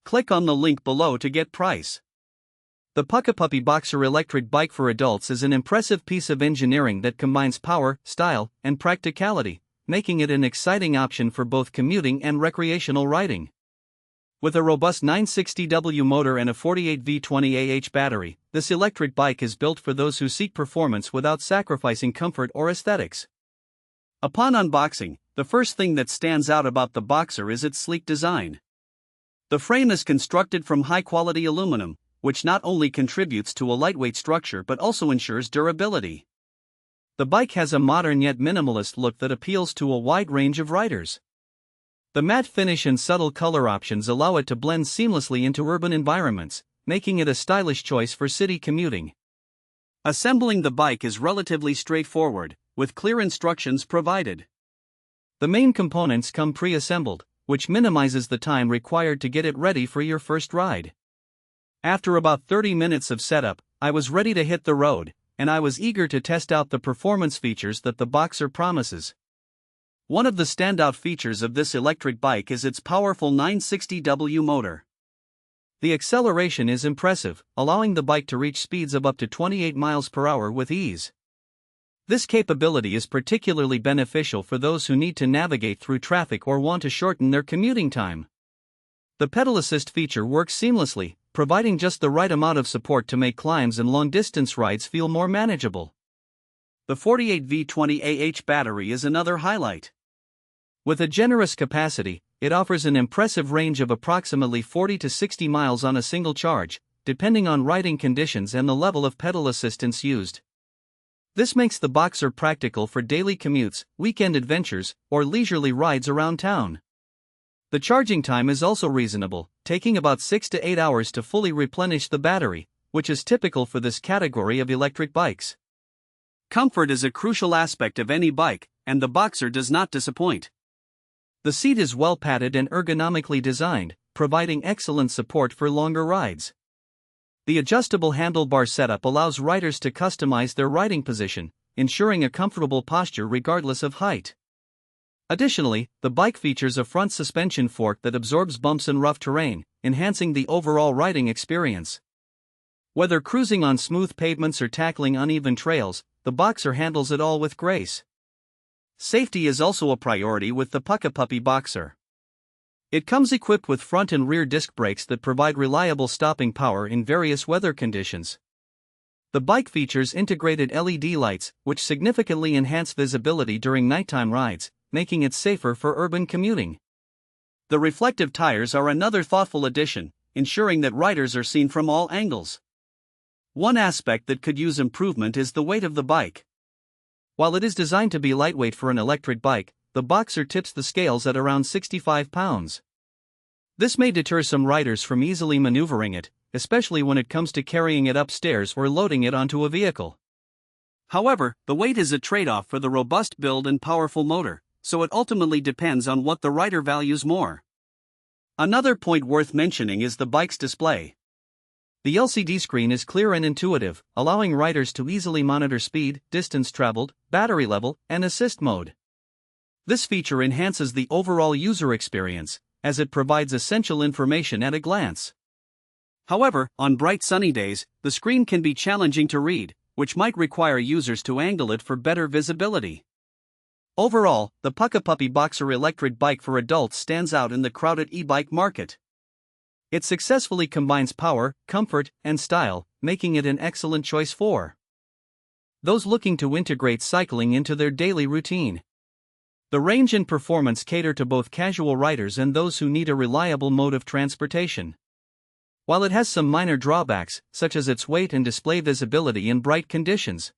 Click on the link below to get price. The PUCKIPUPPY Boxer Electric Bike for adults is an impressive piece of engineering that combines power, style, and practicality, making it an exciting option for both commuting and recreational riding. With a robust 960W motor and a 48V 20AH battery, this electric bike is built for those who seek performance without sacrificing comfort or aesthetics. Upon unboxing, the first thing that stands out about the Boxer is its sleek design. The frame is constructed from high-quality aluminum, which not only contributes to a lightweight structure but also ensures durability. The bike has a modern yet minimalist look that appeals to a wide range of riders. The matte finish and subtle color options allow it to blend seamlessly into urban environments, making it a stylish choice for city commuting. Assembling the bike is relatively straightforward, with clear instructions provided. The main components come pre-assembled, which minimizes the time required to get it ready for your first ride. After about 30 minutes of setup, I was ready to hit the road, and I was eager to test out the performance features that the Boxer promises. One of the standout features of this electric bike is its powerful 960W motor. The acceleration is impressive, allowing the bike to reach speeds of up to 28 miles per hour with ease. This capability is particularly beneficial for those who need to navigate through traffic or want to shorten their commuting time. The pedal assist feature works seamlessly, providing just the right amount of support to make climbs and long-distance rides feel more manageable. The 48V 20AH battery is another highlight. With a generous capacity, it offers an impressive range of approximately 40 to 60 miles on a single charge, depending on riding conditions and the level of pedal assistance used. This makes the Boxer practical for daily commutes, weekend adventures, or leisurely rides around town. The charging time is also reasonable, taking about 6 to 8 hours to fully replenish the battery, which is typical for this category of electric bikes. Comfort is a crucial aspect of any bike, and the Boxer does not disappoint. The seat is well padded and ergonomically designed, providing excellent support for longer rides. The adjustable handlebar setup allows riders to customize their riding position, ensuring a comfortable posture regardless of height. Additionally, the bike features a front suspension fork that absorbs bumps in rough terrain, enhancing the overall riding experience. Whether cruising on smooth pavements or tackling uneven trails, the Boxer handles it all with grace. Safety is also a priority with the PUCKIPUPPY Boxer. It comes equipped with front and rear disc brakes that provide reliable stopping power in various weather conditions. The bike features integrated LED lights, which significantly enhance visibility during nighttime rides, making it safer for urban commuting. The reflective tires are another thoughtful addition, ensuring that riders are seen from all angles. One aspect that could use improvement is the weight of the bike. While it is designed to be lightweight for an electric bike, the Boxer tips the scales at around 65 pounds. This may deter some riders from easily maneuvering it, especially when it comes to carrying it upstairs or loading it onto a vehicle. However, the weight is a trade-off for the robust build and powerful motor, so it ultimately depends on what the rider values more. Another point worth mentioning is the bike's display. The LCD screen is clear and intuitive, allowing riders to easily monitor speed, distance traveled, battery level, and assist mode. This feature enhances the overall user experience, as it provides essential information at a glance. However, on bright sunny days, the screen can be challenging to read, which might require users to angle it for better visibility. Overall, the PUCKIPUPPY Boxer Electric Bike for adults stands out in the crowded e-bike market. It successfully combines power, comfort, and style, making it an excellent choice for those looking to integrate cycling into their daily routine. The range and performance cater to both casual riders and those who need a reliable mode of transportation. While it has some minor drawbacks, such as its weight and display visibility in bright conditions,